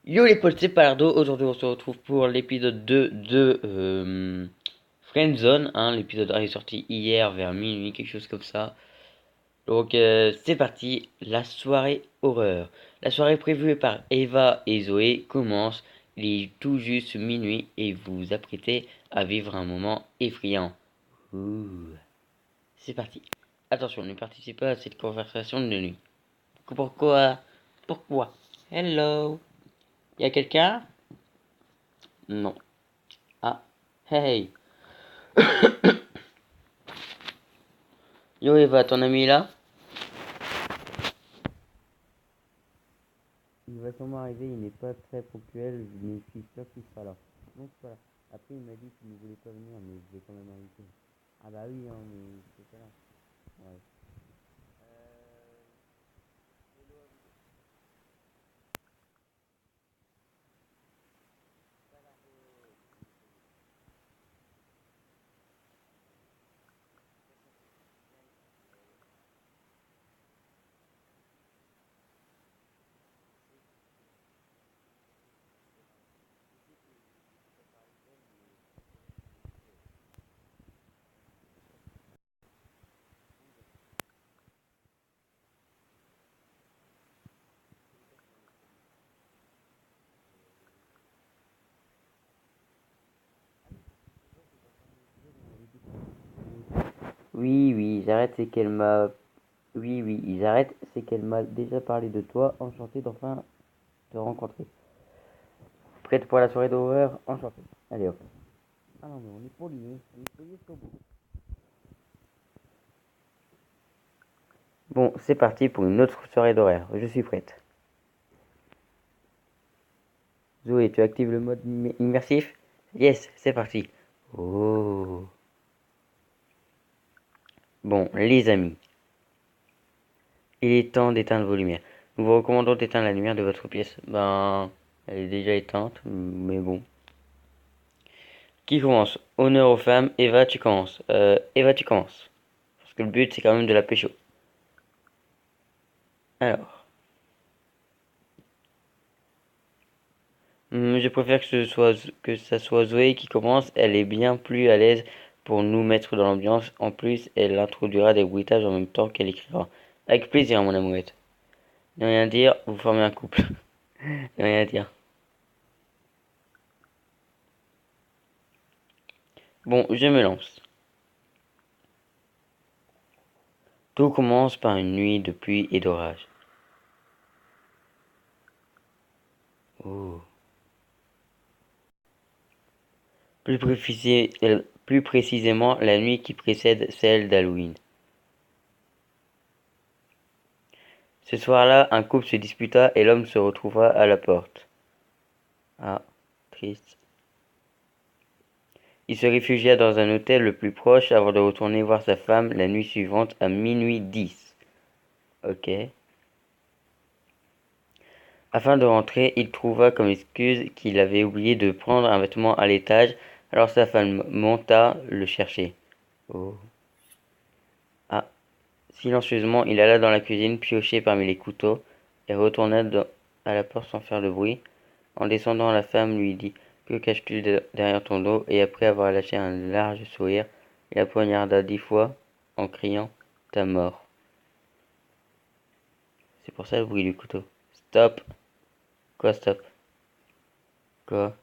Yo les potes, c'est Palardo. Aujourd'hui, on se retrouve pour l'épisode 2 de Friendzone. Hein. L'épisode 1 est sorti hier vers minuit, quelque chose comme ça. Donc, c'est parti. La soirée horreur. La soirée prévue par Eva et Zoé commence. Il est tout juste minuit et vous vous apprêtez à vivre un moment effrayant. Ouh. C'est parti. Attention, ne participez pas à cette conversation de nuit. Pourquoi? Pourquoi? Hello? Y a quelqu'un? Non. Ah. Hey. Yo Eva, ton ami est là? Il va sûrement arriver, il n'est pas très ponctuel, mais je suis sûr qu'il sera là. Donc voilà. Après il m'a dit qu'il ne voulait pas venir, mais je vais quand même inviter. Ah bah oui, hein, mais c'est pas là. Ouais. Oui, oui, ils arrêtent, c'est qu'elle m'a... Oui, oui, ils arrêtent, c'est qu'elle m'a déjà parlé de toi, enchanté d'enfin te rencontrer. Prête pour la soirée d'horreur, enchanté. Allez hop. Ah non, mais on est poli, hein. On est poli jusqu'au bout. Bon, c'est parti pour une autre soirée d'horreur. Je suis prête. Zoé, tu actives le mode immersif? Yes, c'est parti. Oh. Bon, les amis, il est temps d'éteindre vos lumières. Nous vous recommandons d'éteindre la lumière de votre pièce. Ben, elle est déjà éteinte, mais bon. Qui commence? Honneur aux femmes. Eva, tu commences. Eva, tu commences. Parce que le but, c'est quand même de la pécho. Alors, je préfère que ça soit Zoé qui commence. Elle est bien plus à l'aise pour nous mettre dans l'ambiance. En plus, elle introduira des bruitages en même temps qu'elle écrira. Avec plaisir, mon amourette. Ne rien dire, vous formez un couple. Ne rien dire. Bon, je me lance. Tout commence par une nuit de pluie et d'orage. Oh. Plus précisément, la nuit qui précède celle d'Halloween. Ce soir-là, un couple se disputa et l'homme se retrouva à la porte. Ah, triste. Il se réfugia dans un hôtel le plus proche avant de retourner voir sa femme la nuit suivante à minuit 10. Ok. Afin de rentrer, il trouva comme excuse qu'il avait oublié de prendre un vêtement à l'étage, alors sa femme monta le chercher. Oh. Ah. Silencieusement, il alla dans la cuisine, piocher parmi les couteaux, et retourna à la porte sans faire de bruit. En descendant, la femme lui dit: Que caches-tu derrière ton dos? Et après avoir lâché un large sourire, il la poignarda 10 fois, en criant: Ta mort. C'est pour ça le bruit du couteau. Stop! Quoi, stop? Quoi?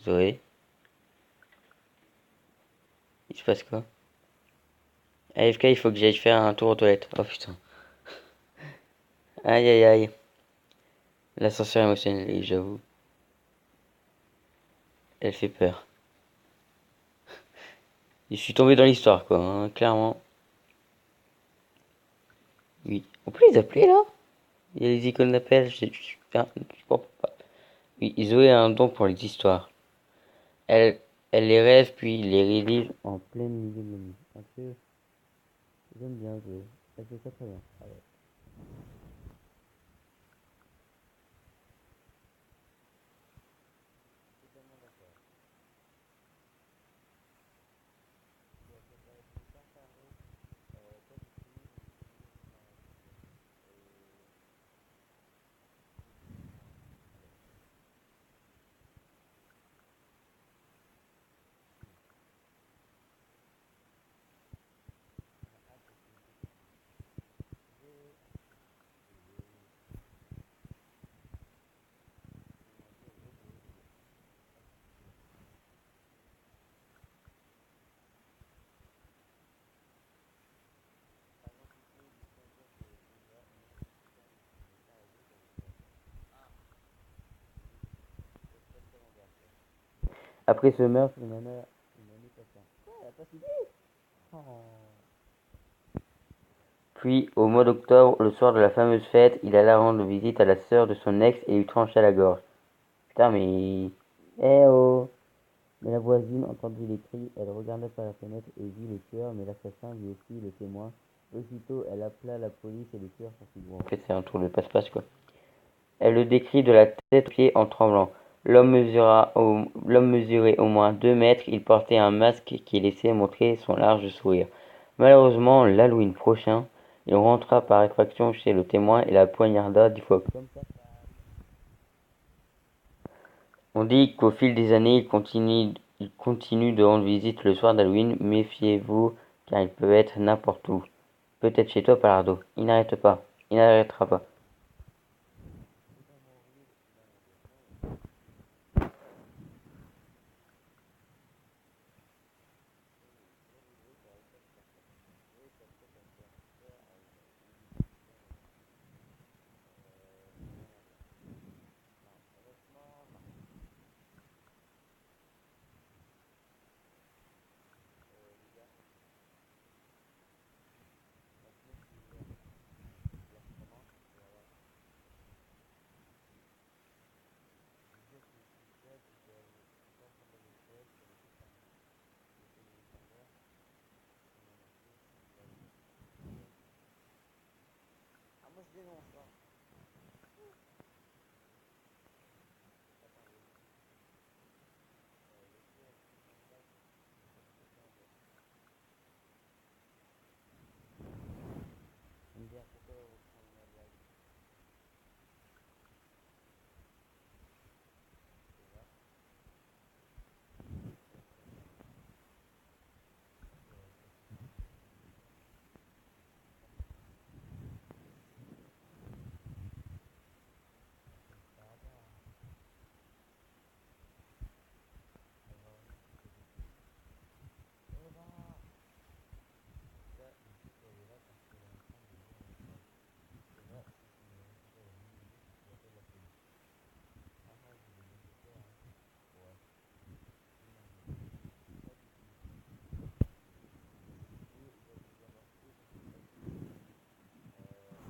Zoé? Il se passe quoi? AFK, il faut que j'aille faire un tour aux toilettes. Oh putain. Aïe aïe aïe. L'ascenseur émotionnel, j'avoue. Elle fait peur. Je suis tombé dans l'histoire, quoi, hein, clairement. Oui. On peut les appeler là? Il y a les icônes d'appel, je comprends pas. Oui, Zoé a un don pour les histoires. Elle, elle les rêve puis les rédige en plein milieu de la nuit. Un peu, j'aime bien Zoé. Elle fait ça très bien. Ah ouais. Après ce meurtre, une année passa. Elle a pas fini. Oh. Puis, au mois d'octobre, le soir de la fameuse fête, il alla rendre visite à la sœur de son ex et lui trancha la gorge. Putain, mais... Eh oh! Mais la voisine entendit les cris, elle regarda par la fenêtre et vit le tueur, mais l'assassin, lui aussi, le témoin. Aussitôt, elle appela la police et le tueur s'enfuit. Bon, en fait, c'est un tour de passe-passe, quoi. Elle le décrit de la tête aux pieds en tremblant. L'homme mesurait au moins 2 mètres, il portait un masque qui laissait montrer son large sourire. Malheureusement, l'Halloween prochain, il rentra par effraction chez le témoin et la poignarda 10 fois. On dit qu'au fil des années, il continue de rendre visite le soir d'Halloween. Méfiez-vous, car il peut être n'importe où. Peut-être chez toi, Palardo. Il n'arrête pas. Il n'arrêtera pas.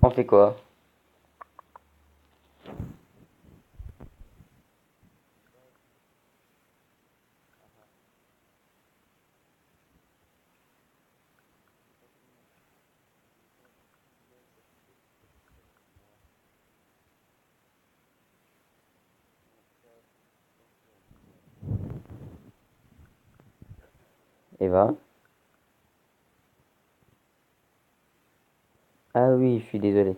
On fait quoi? Eva? Ah oui, je suis désolé.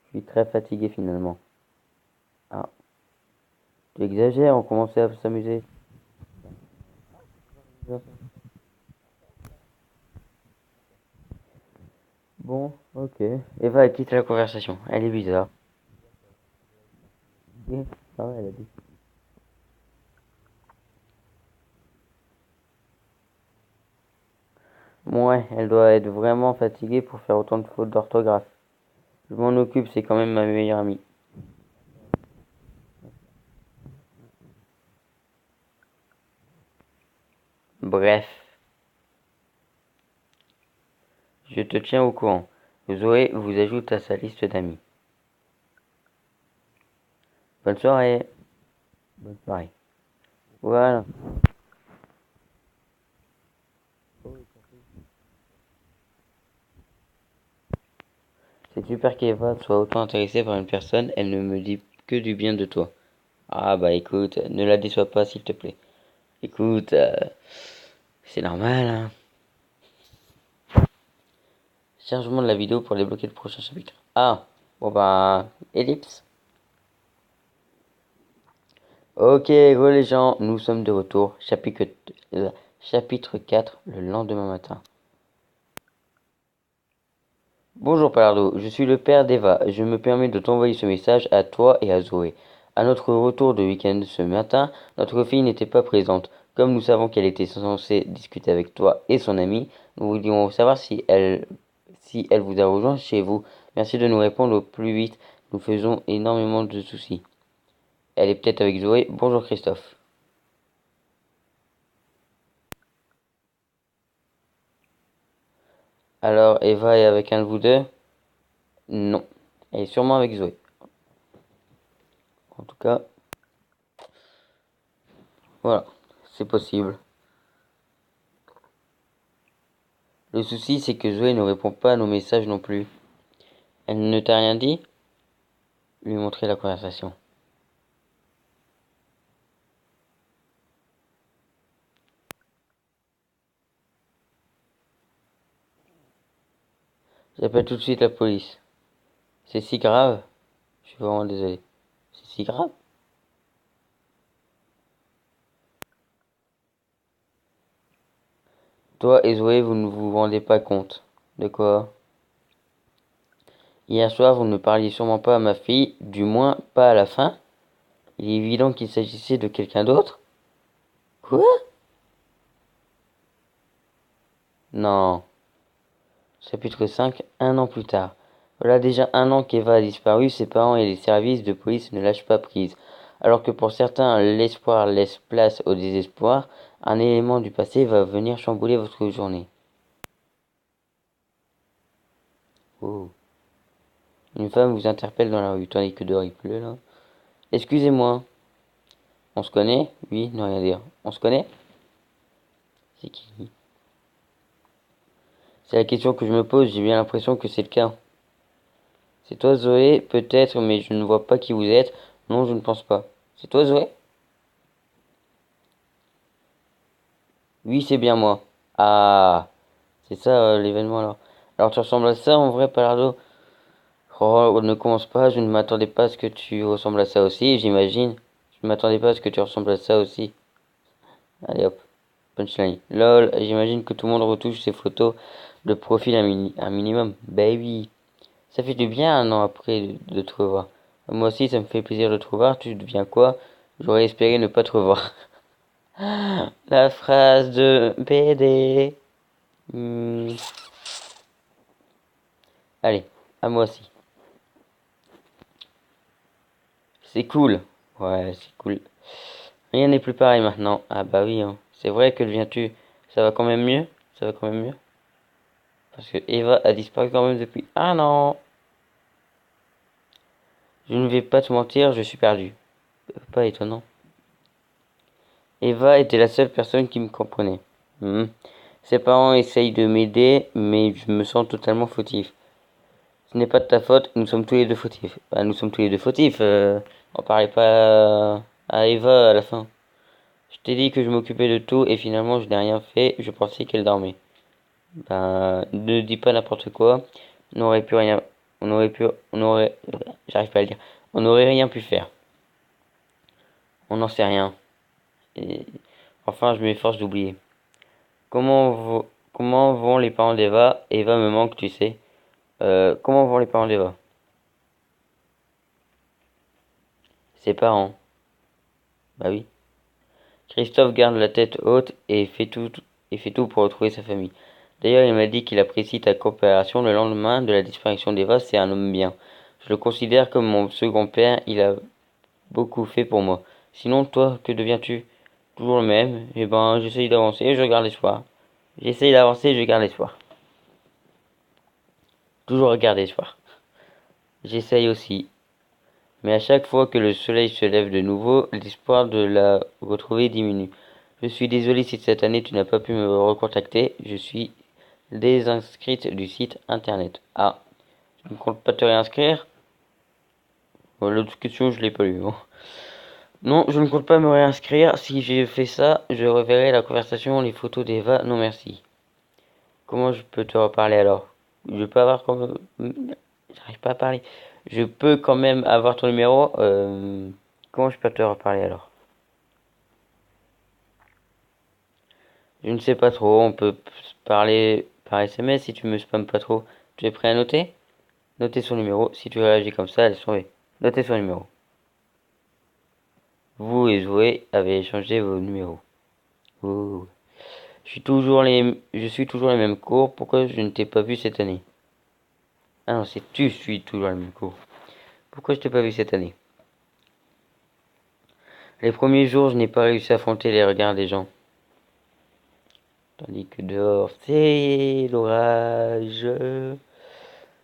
Je suis très fatigué finalement. Ah, tu exagères, on commençait à s'amuser. Bon, ok. Eva, elle quitte la conversation. Elle est bizarre. Ah ouais, elle a dit. Ouais, elle doit être vraiment fatiguée pour faire autant de fautes d'orthographe. Je m'en occupe, c'est quand même ma meilleure amie. Bref, je te tiens au courant. Zoé vous ajoute à sa liste d'amis. Bonne soirée. Bonne soirée. Voilà. C'est super qu'Eva soit autant intéressée par une personne, elle ne me dit que du bien de toi. Ah bah écoute, ne la déçois pas s'il te plaît. Écoute, c'est normal, hein. Chargement de la vidéo pour débloquer le prochain chapitre. Ah, bon bah, ellipse. Ok, les gens, nous sommes de retour. Chapitre 4, le lendemain matin. Bonjour Palardo, je suis le père d'Eva. Je me permets de t'envoyer ce message à toi et à Zoé. À notre retour de week-end ce matin, notre fille n'était pas présente. Comme nous savons qu'elle était censée discuter avec toi et son amie, nous voulions savoir si elle vous a rejoint chez vous. Merci de nous répondre au plus vite. Nous faisons énormément de soucis. Elle est peut-être avec Zoé. Bonjour Christophe. Alors Eva est avec un de vous deux? Non. Elle est sûrement avec Zoé. En tout cas, voilà. C'est possible. Le souci, c'est que Zoé ne répond pas à nos messages non plus. Elle ne t'a rien dit? Lui montrer la conversation. J'appelle tout de suite la police. C'est si grave? Je suis vraiment désolé. C'est si grave? Toi et Zoé, vous ne vous rendez pas compte. De quoi? Hier soir, vous ne parliez sûrement pas à ma fille, du moins pas à la fin. Il est évident qu'il s'agissait de quelqu'un d'autre. Quoi? Non. Chapitre 5, un an plus tard. Voilà déjà un an qu'Eva a disparu, ses parents et les services de police ne lâchent pas prise. Alors que pour certains, l'espoir laisse place au désespoir, un élément du passé va venir chambouler votre journée. Oh. Une femme vous interpelle dans la rue, tandis que dehors il pleut là. Excusez-moi. On se connaît? Oui, ne rien dire. On se connaît? C'est qui? C'est la question que je me pose, j'ai bien l'impression que c'est le cas. C'est toi Zoé? Peut-être, mais je ne vois pas qui vous êtes. Non, je ne pense pas. C'est toi Zoé? Oui, c'est bien moi. Ah, c'est ça l'événement alors. Alors tu ressembles à ça en vrai, Palardo? Oh, ne commence pas, je ne m'attendais pas à ce que tu ressembles à ça aussi, j'imagine. Je ne m'attendais pas à ce que tu ressembles à ça aussi. Allez hop, punchline. Lol, j'imagine que tout le monde retouche ses photos de profil un minimum. Baby, ça fait du bien un an après de te revoir. Moi aussi, ça me fait plaisir de te revoir. Tu deviens quoi? J'aurais espéré ne pas te revoir. La phrase de BD. Allez, à moi aussi. C'est cool. Ouais, c'est cool. Rien n'est plus pareil maintenant. Ah bah oui, hein. C'est vrai, que deviens-tu? Ça va quand même mieux? Ça va quand même mieux? Parce que Eva a disparu quand même depuis un an. Je ne vais pas te mentir, je suis perdu. Pas étonnant. Eva était la seule personne qui me comprenait. Hmm. Ses parents essayent de m'aider, mais je me sens totalement fautif. Ce n'est pas de ta faute, nous sommes tous les deux fautifs. Bah, nous sommes tous les deux fautifs. On parlait pas à Eva à la fin. Je t'ai dit que je m'occupais de tout et finalement je n'ai rien fait, je pensais qu'elle dormait. Ben, ne dis pas n'importe quoi. On n'aurait pu rien, on aurait, j'arrive pas à le dire. On n'aurait rien pu faire. On n'en sait rien. Et, enfin, je m'efforce d'oublier. Comment vont les parents d'Eva? Eva me manque, tu sais. Comment vont les parents d'Eva? Ses parents. Bah oui. Christophe garde la tête haute et fait tout pour retrouver sa famille. D'ailleurs, il m'a dit qu'il apprécie ta coopération le lendemain de la disparition d'Eva, c'est un homme bien. Je le considère comme mon second père, il a beaucoup fait pour moi. Sinon, toi, que deviens-tu? Toujours le même? Eh ben, j'essaye d'avancer et je garde l'espoir. J'essaye d'avancer et je garde l'espoir. Toujours garder espoir. J'essaye aussi. Mais à chaque fois que le soleil se lève de nouveau, l'espoir de la retrouver diminue. Je suis désolé si cette année tu n'as pas pu me recontacter. Je suis désinscrite du site internet. Ah, tu ne comptes pas te réinscrire? Bon, l'autre question, je l'ai pas lu. Bon. Non, je ne compte pas me réinscrire. Si j'ai fait ça, je reverrai la conversation, les photos d'Eva. Non, merci. Comment je peux te reparler alors? Je peux avoir comme... J'arrive pas à parler. Je peux quand même avoir ton numéro. Comment je peux te reparler alors? Je ne sais pas trop. On peut parler par SMS si tu me spammes pas trop. Tu es prêt à noter? Notez son numéro. Si tu réagis comme ça, laisse tomber. Notez son numéro. Vous et Zoé avez échangé vos numéros. Oh. Je suis toujours les mêmes cours. Pourquoi je ne t'ai pas vu cette année? Ah non, c'est tu suis toujours les mêmes cours. Pourquoi je t'ai pas vu cette année? Les premiers jours, je n'ai pas réussi à affronter les regards des gens. Tandis que dehors, c'est l'orage.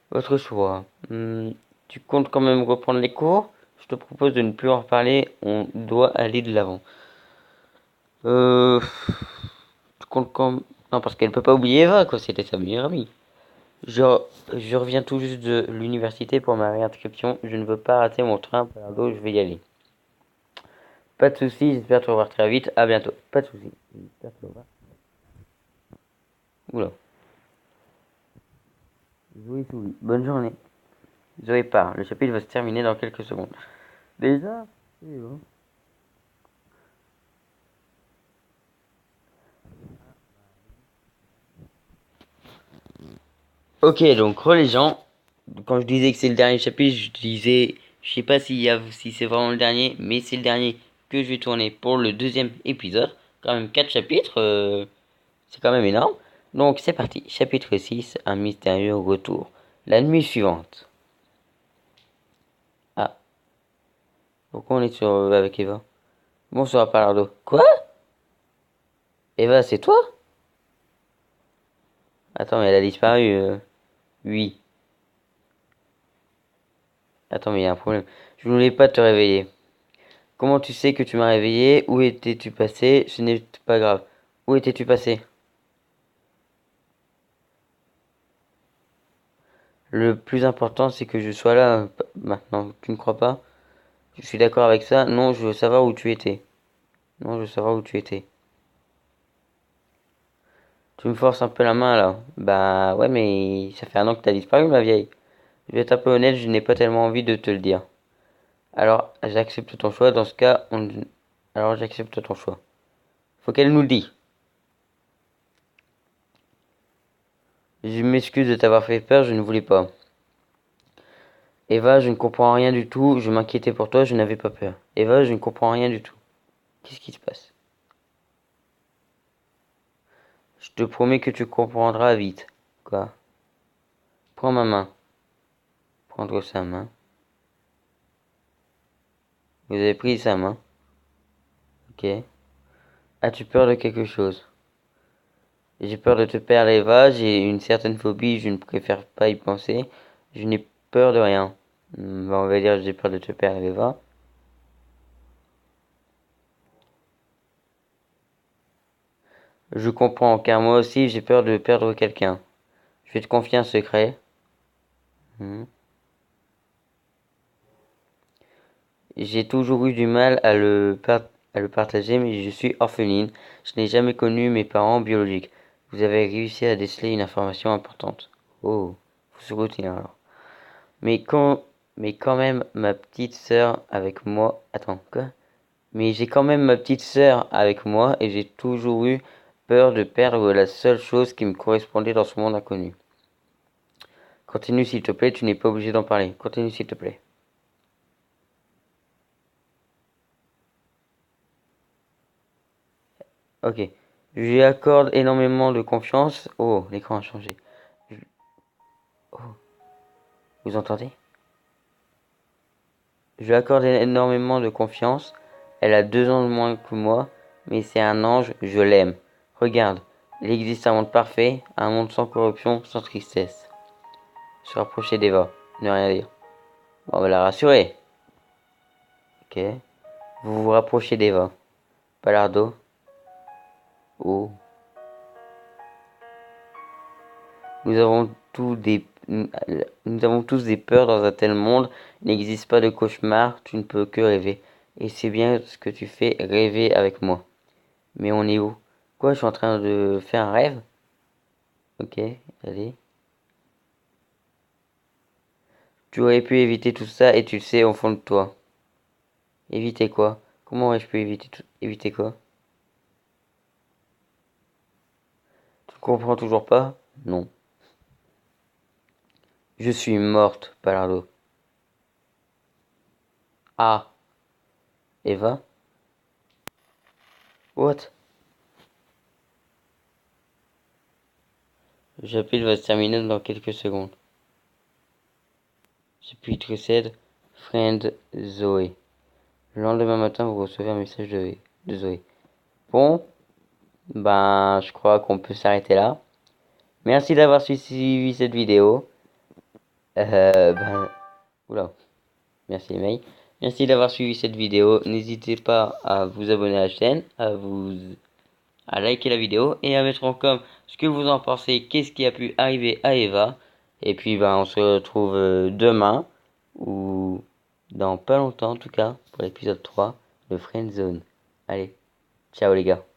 Votre choix. Tu comptes quand même reprendre les cours? Je te propose de ne plus en reparler. On doit aller de l'avant. Tu comptes quand... Non, parce qu'elle peut pas oublier Eva, quoi. C'était sa meilleure amie. Je reviens tout juste de l'université pour ma réinscription. Je ne veux pas rater mon train. Pardon, je vais y aller. Pas de soucis, j'espère te revoir très vite. À bientôt. Pas de soucis. J'espère te revoir. Oula. Zoé sourit. Bonne journée. Zoé part. Le chapitre va se terminer dans quelques secondes. Déjà? Oui, bon. Ok, donc les gens, quand je disais que c'est le dernier chapitre, je disais, je sais pas si c'est vraiment le dernier, mais c'est le dernier que je vais tourner pour le deuxième épisode. Quand même 4 chapitres, c'est quand même énorme. Donc c'est parti, chapitre 6, un mystérieux retour. La nuit suivante. Ah, pourquoi on est avec Eva? Bonsoir Palardo. Quoi? Eva, c'est toi? Attends, mais elle a disparu. Oui. Attends, mais il y a un problème. Je ne voulais pas te réveiller. Comment tu sais que tu m'as réveillé? Où étais-tu passé? Ce n'est pas grave. Où étais-tu passé? Le plus important, c'est que je sois là maintenant. Tu ne crois pas? Je suis d'accord avec ça. Non, je veux savoir où tu étais. Non, je veux savoir où tu étais. Tu me forces un peu la main là. Bah ouais, mais ça fait un an que t'as disparu, ma vieille. Je vais être un peu honnête, je n'ai pas tellement envie de te le dire. Alors, j'accepte ton choix. Dans ce cas, alors j'accepte ton choix. Faut qu'elle nous le dise. Je m'excuse de t'avoir fait peur, je ne voulais pas. Eva, je ne comprends rien du tout. Je m'inquiétais pour toi, je n'avais pas peur. Eva, je ne comprends rien du tout. Qu'est-ce qui se passe? Je te promets que tu comprendras vite. Quoi? Prends ma main. Prendre sa main. Vous avez pris sa main. Ok. As-tu peur de quelque chose? J'ai peur de te perdre, Eva. J'ai une certaine phobie. Je ne préfère pas y penser. Je n'ai peur de rien. On va dire j'ai peur de te perdre, Eva. Je comprends, car moi aussi j'ai peur de perdre quelqu'un. Je vais te confier un secret. Hmm. J'ai toujours eu du mal à le partager, mais je suis orpheline. Je n'ai jamais connu mes parents biologiques. Vous avez réussi à déceler une information importante. Oh, faut se retenir alors. Mais quand, mais quand même ma petite sœur avec moi. Attends, quoi? Mais j'ai quand même ma petite sœur avec moi et j'ai toujours eu peur de perdre la seule chose qui me correspondait dans ce monde inconnu. Continue s'il te plaît, tu n'es pas obligé d'en parler. Continue s'il te plaît. Ok. Je lui accorde énormément de confiance. Oh, l'écran a changé. Oh, vous entendez? Je lui accorde énormément de confiance. Elle a 2 ans de moins que moi, mais c'est un ange, je l'aime. Regarde, il existe un monde parfait, un monde sans corruption, sans tristesse. Se rapprocher d'Eva, ne rien dire. Bon, on va la rassurer. Ok. Vous vous rapprochez d'Eva. Palardo. Oh. Nous avons nous avons tous des peurs dans un tel monde. Il n'existe pas de cauchemar, tu ne peux que rêver. Et c'est bien ce que tu fais, rêver avec moi. Mais on est où? Quoi, je suis en train de faire un rêve? Ok, allez. Tu aurais pu éviter tout ça et tu le sais au fond de toi. Éviter quoi? Comment aurais-je pu éviter quoi? Tu ne comprends toujours pas? Non. Je suis morte, Palardo. Ah, Eva? What? Le chapitre va se terminer dans quelques secondes. Chapitre 7, Friend Zoé. Le lendemain matin, vous recevez un message de Zoé. Bon, ben, je crois qu'on peut s'arrêter là. Merci d'avoir suivi cette vidéo. Ben, oula, merci May. Merci d'avoir suivi cette vidéo. N'hésitez pas à vous abonner à la chaîne, à liker la vidéo et à mettre en com ce que vous en pensez, qu'est-ce qui a pu arriver à Eva. Et puis, ben, on se retrouve demain ou dans pas longtemps en tout cas pour l'épisode 3 de Friend Zone. Allez, ciao les gars.